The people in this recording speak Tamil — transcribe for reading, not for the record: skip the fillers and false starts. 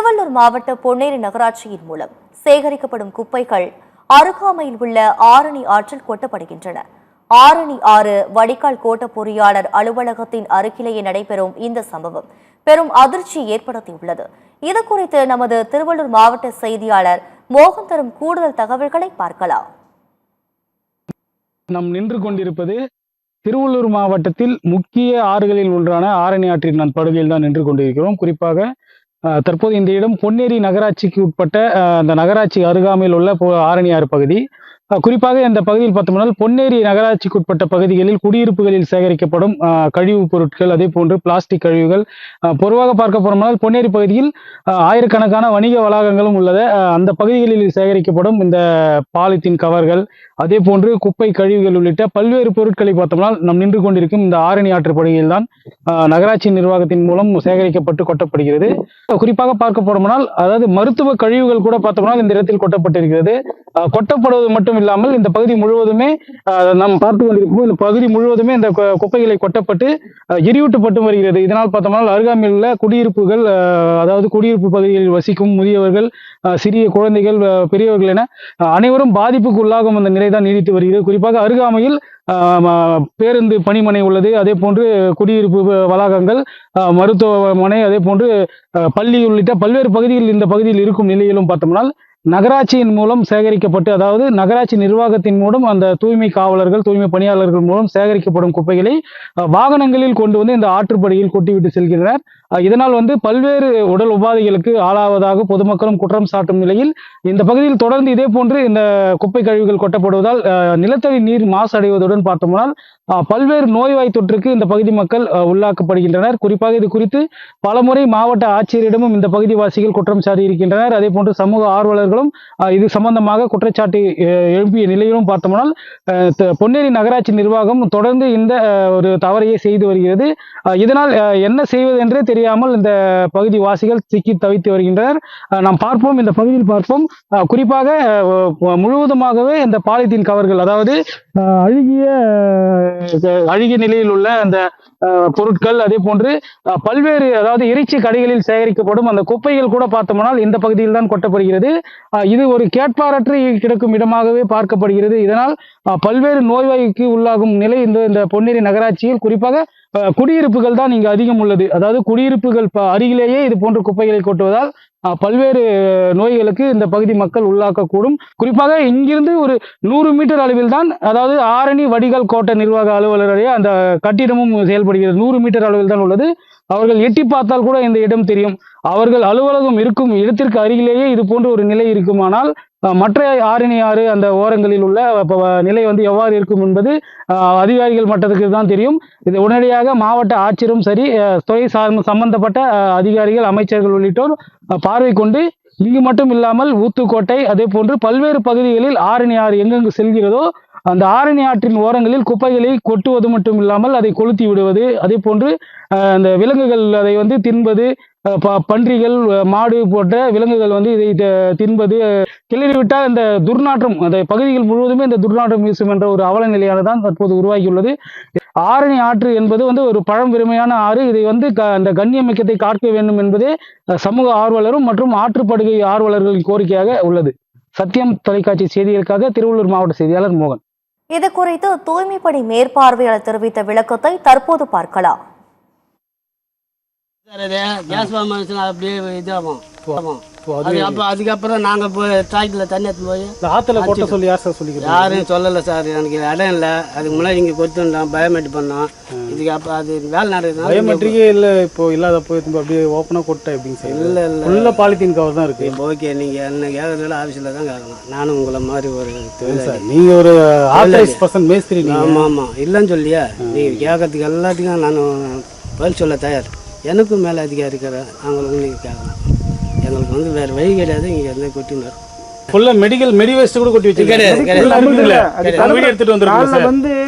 திருவள்ளூர் மாவட்ட பொன்னேரி நகராட்சியின் மூலம் சேகரிக்கப்படும் குப்பைகள் அருகாமையில் உள்ள ஆரணி ஆற்றில் கொட்டப்படுகின்றன. ஆரணி ஆறு வடிகால் கோட்ட பொறியாளர் அலுவலகத்தின் அருகிலேயே நடைபெறும் இந்த சம்பவம் பெரும் அதிர்ச்சியை ஏற்படுத்தியுள்ளது. இதுகுறித்து நமது திருவள்ளூர் மாவட்ட செய்தியாளர் மோகன் தரும் கூடுதல் தகவல்களை பார்க்கலாம். நாம் நின்று கொண்டிருப்பது திருவள்ளூர் மாவட்டத்தில் முக்கிய ஆறுகளில் ஒன்றான ஆரணி ஆற்றின் படுகையில் தான் நின்று கொண்டிருக்கிறோம். குறிப்பாக தற்போது இந்த இடம் பொன்னேரி நகராட்சிக்கு உட்பட்ட அந்த நகராட்சி அருகாமையில் உள்ள ஆரணி ஆறு பகுதி. குறிப்பாக இந்த பகுதியில் பார்த்தோம்னால் பொன்னேரி நகராட்சிக்கு உட்பட்ட பகுதிகளில் குடியிருப்புகளில் சேகரிக்கப்படும் கழிவுப் பொருட்கள், அதே போன்று பிளாஸ்டிக் கழிவுகள், பொதுவாக பார்க்க போனோம்னால் பொன்னேரி பகுதியில் ஆயிரக்கணக்கான வணிக வளாகங்களும் உள்ளது. அந்த பகுதிகளில் சேகரிக்கப்படும் இந்த பாலித்தீன் கவர்கள், அதே போன்று குப்பை கழிவுகள் உள்ளிட்ட பல்வேறு பொருட்களை பார்த்தோம்னால் நம் நின்று கொண்டிருக்கும் இந்த ஆரணி ஆற்று படுகையில் தான் நகராட்சி நிர்வாகத்தின் மூலம் சேகரிக்கப்பட்டு கொட்டப்படுகிறது. குறிப்பாக பார்க்க போனோம்னால் அதாவது மருத்துவ கழிவுகள் கூட பார்த்தோம்னால் இந்த இடத்தில் கொட்டப்பட்டிருக்கிறது. கொட்டப்படுவது மட்டும் இல்லாமல் இந்த பகுதி முழுவதுமே நாம் பார்த்து கொண்டிருக்கும் இந்த பகுதி முழுவதுமே இந்த குப்பைகளை கொட்டப்பட்டு எரியூட்டப்பட்டு வருகிறது. இதனால் பார்த்தோம்னால் அருகாமையில் உள்ள குடியிருப்புகள், அதாவது குடியிருப்பு பகுதிகளில் வசிக்கும் முதியவர்கள், சிறிய குழந்தைகள், பெரியவர்கள் என அனைவரும் பாதிப்புக்கு உள்ளாகும் அந்த நிலைதான் நீடித்து வருகிறது. குறிப்பாக அருகாமையில் பேருந்து பணிமனை உள்ளது, அதே போன்று குடியிருப்பு வளாகங்கள், மருத்துவமனை, அதே போன்று பள்ளி உள்ளிட்ட பல்வேறு பகுதிகள் இந்த பகுதியில் இருக்கும் நிலையிலும் பார்த்தோம்னால் நகராட்சியின் மூலம் சேகரிக்கப்பட்டு, அதாவது நகராட்சி நிர்வாகத்தின் மூலம் அந்த தூய்மை காவலர்கள், தூய்மை பணியாளர்கள் மூலம் சேகரிக்கப்படும் குப்பைகளை வாகனங்களில் கொண்டு வந்து இந்த ஆற்றுப்படுகையில் கொட்டிவிட்டு செல்கின்றனர். இதனால் பல்வேறு உடல் உபாதைகளுக்கு ஆளாவதாக பொதுமக்களும் குற்றம் சாட்டும் நிலையில் இந்த பகுதியில் தொடர்ந்து இதே போன்று இந்த குப்பை கழிவுகள் கொட்டப்படுவதால் நிலத்தடி நீர் மாசடைவதுடன் பார்த்தோம்னால் பல்வேறு நோய்வாய் தொற்றுக்கு இந்த பகுதி மக்கள் உள்ளாக்கப்படுகின்றனர். குறிப்பாக இது குறித்து பலமுறை மாவட்ட ஆட்சியரிடமும் இந்த பகுதிவாசிகள் குற்றம் சாட்டி இருக்கின்றனர். அதே போன்று சமூக ஆர்வலர்களும் இது சம்பந்தமாக குற்றச்சாட்டு எழுப்பிய நிலையிலும் பார்த்தோம்னால் பொன்னேரி நகராட்சி நிர்வாகம் தொடர்ந்து இந்த ஒரு தவறையை செய்து வருகிறது. இதனால் என்ன செய்வது என்றே தெரியாமல் இந்த பகுதிவாசிகள் சிக்கி தவித்து வருகின்றனர். நாம் பார்ப்போம், இந்த பகுதியில் பார்ப்போம். குறிப்பாக முழுவதுமாகவே இந்த பாலித்தீன் கவர்கள், அதாவது அழுகிய நிலையில் உள்ள அந்த பொருட்கள், அதே போன்று பல்வேறு, அதாவது இறைச்சி கடைகளில் சேகரிக்கப்படும் அந்த குப்பைகள் கூட பார்த்தோம்னால் இந்த பகுதியில் தான் கொட்டப்படுகிறது. இது ஒரு கேட்பாரற்று கிடக்கும் இடமாகவே பார்க்கப்படுகிறது. இதனால் பல்வேறு நோய்வாய்க்கு உள்ளாகும் நிலை இந்த பொன்னேரி நகராட்சியில் குறிப்பாக குடியிருப்புகள் தான் இங்கு அதிகம் உள்ளது. அதாவது குடியிருப்புகள் அருகிலேயே இது போன்ற குப்பைகளை கொட்டுவதால் பல்வேறு நோய்களுக்கு இந்த பகுதி மக்கள் உள்ளாக்கக்கூடும். குறிப்பாக இங்கிருந்து ஒரு 100 மீட்டர் அளவில் தான், அதாவது ஆரணி வடிகால் கோட்ட நிர்வாக அலுவலருடைய அந்த கட்டிடமும் செயல்படுகிறது. 100 மீட்டர் அளவில் தான் உள்ளது. அவர்கள் எட்டி பார்த்தால் கூட இந்த இடம் தெரியும். அவர்கள் அலுவலகம் இருக்கும் இடத்திற்கு அருகிலேயே இது போன்ற ஒரு நிலை இருக்குமானால் மற்ற ஆரணி ஆறு அந்த ஓரங்களில் உள்ள நிலை எவ்வாறு இருக்கும் என்பது அதிகாரிகள் மட்டத்துக்கு தான் தெரியும். இது உடனடியாக மாவட்ட ஆட்சியரும் சரி, துறை சம்பந்தப்பட்ட அதிகாரிகள், அமைச்சர்கள் உள்ளிட்டோர் பார்வை கொண்டு இங்கு மட்டும் இல்லாமல் ஊத்துக்கோட்டை, அதே போன்று பல்வேறு பகுதிகளில் ஆரணி ஆறு எங்கெங்கு செல்கிறதோ அந்த ஆரணி ஆற்றின் ஓரங்களில் குப்பைகளை கொட்டுவது மட்டும் இல்லாமல் அதை கொளுத்தி விடுவது, அதே போன்று அந்த விலங்குகள் அதை தின்பது, பன்றிகள், மாடு போன்ற விலங்குகள் இதை தின்பது, கிளறிவிட்டால் இந்த துர்நாற்றம் அந்த பகுதிகள் முழுவதுமே இந்த துர்நாற்றம் வீசும் என்ற ஒரு அவல நிலையானதான் தற்போது உருவாகியுள்ளது. ஆரணி ஆற்று என்பது ஒரு பழம்பெருமையான ஆறு. இதை அந்த கண்ணியமிக்கத்தை காக்க வேண்டும் என்பதே சமூக ஆர்வலரும் மற்றும் ஆற்றுப்படுகை ஆர்வலர்களின் கோரிக்கையாக உள்ளது. சத்தியம் தொலைக்காட்சி செய்திகளுக்காக திருவள்ளூர் மாவட்ட செய்தியாளர் மோகன். இது குறித்து தூய்மை பணி மேற்பார்வையாளர் தெரிவித்த விளக்கத்தை தற்போது பார்க்கலாம். அப்படியே இதாகும். அதுக்கப்புறம் நாங்க போய் டிராக்டர்ல தண்ணி எடுத்து போய் ஆத்துல கொட்ட சொல்லி யாரும் சொல்லல சார். எனக்கு இடம் இல்ல. அதுக்கு முன்னாடி இங்க கொடுத்துட்டோம், பயோமெட்ரிக் பண்ணோம். இதுக்கு அப்ப அது வேலை நடக்குது. பயோமெட்ரிக்கே இல்ல, இப்போ இல்லாத போய் அப்படியே ஓப்பனா கொட்ட எப்படிங்க சார்? இல்ல இல்ல, உள்ள பாலித்தீன் கவர் தான் இருக்கு. ஓகே, நீங்க என்ன கேட்கறதுல ஆபீஸ்ல தான் கேட்கணும். நானும் உங்களை மாதிரி ஒரு சார், நீங்க ஒரு ஆத்தரைஸ் பர்சன் மேஸ்திரி. ஆமா ஆமா, இல்லைன்னு சொல்லியா? நீங்க கேட்கறதுக்கு எல்லாத்துக்கும் நான் பதில் சொல்ல தயார். எனக்கும் மேலே அதிகாரி இருக்கிற அவங்களுக்கு நீங்கள் கேட்கணும். எங்களுக்கு வேறு வழி கிடையாது. இங்கே எந்த கொட்டினார் ஃபுல்லாக மெடி வேஸ்ட் கூட கொட்டி வச்சு நாங்கள்